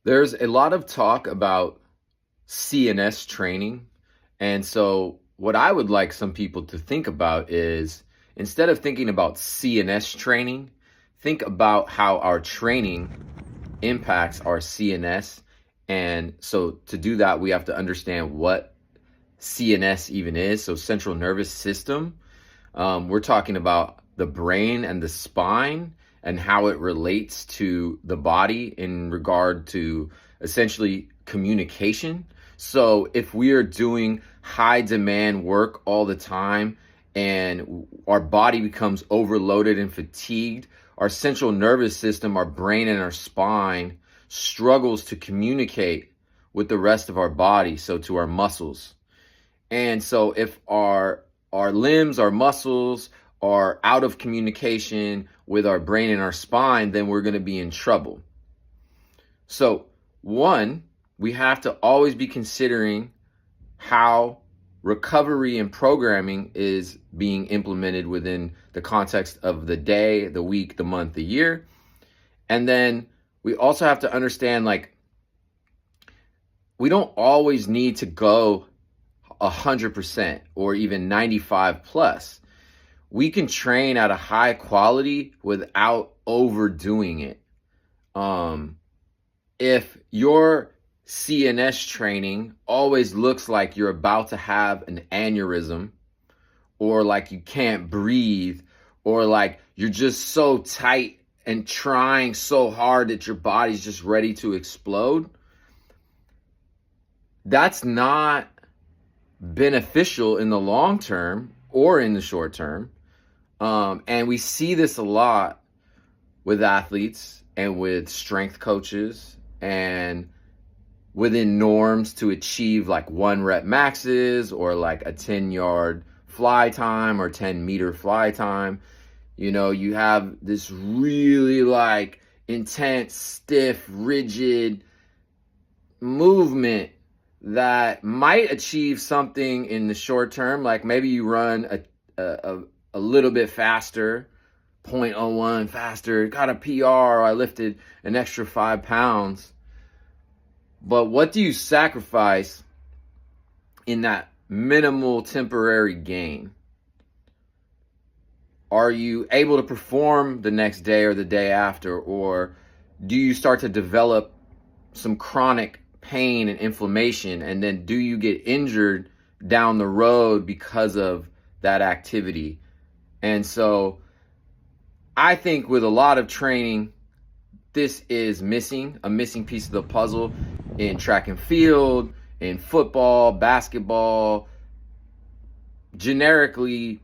There's a lot of talk about CNS training. And so, what I would like some people to think about is instead of thinking about CNS training, think about how our training impacts our CNS. And so, to do that, we have to understand what CNS even is. So, central nervous system. We're talking about the brain and the spine and how it relates to the body in regard to essentially communication. So if we are doing high demand work all the time and our body becomes overloaded and fatigued, our central nervous system, our brain and our spine struggles to communicate with the rest of our body, so to our muscles. And so if our limbs, our muscles are out of communication with our brain and our spine, then we're going to be in trouble. So, one, we have to always be considering how recovery and programming is being implemented within the context of the day, the week, the month, the year. And then we also have to understand, we don't always need to go 100% or even 95 plus. We can train at a high quality without overdoing it. If your CNS training always looks like you're about to have an aneurysm, or like you can't breathe, or like you're just so tight and trying so hard that your body's just ready to explode, that's not beneficial in the long term or in the short term. And we see this a lot with athletes and with strength coaches and within norms to achieve like 1 rep maxes or like a 10-yard fly time or 10-meter fly time. You have this really like intense, stiff, rigid movement that might achieve something in the short term. Like maybe you run a little bit faster, 0.01 faster, got a PR, or I lifted an extra 5 pounds. But what do you sacrifice in that minimal temporary gain? Are you able to perform the next day or the day after? Or do you start to develop some chronic pain and inflammation? And then do you get injured down the road because of that activity? And so I think with a lot of training, this is a missing piece of the puzzle in track and field, in football, basketball, generically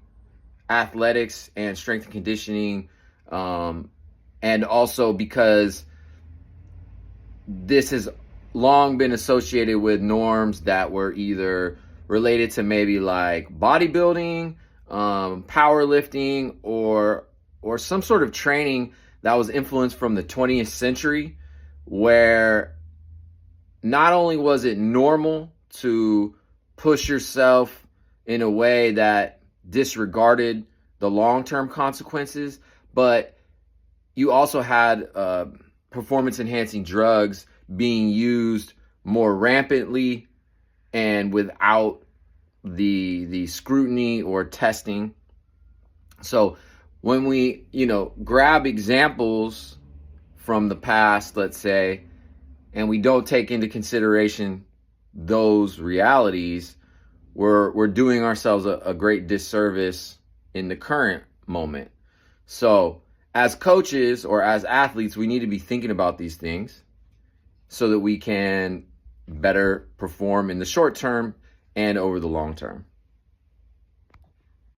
athletics and strength and conditioning. And also because this has long been associated with norms that were either related to maybe like bodybuilding, powerlifting, or some sort of training that was influenced from the 20th century, where not only was it normal to push yourself in a way that disregarded the long-term consequences, but you also had performance-enhancing drugs being used more rampantly and without the scrutiny or testing. So when we, grab examples from the past, let's say, and we don't take into consideration those realities, we're doing ourselves a great disservice in the current moment. So as coaches or as athletes, we need to be thinking about these things so that we can better perform in the short term and over the long term.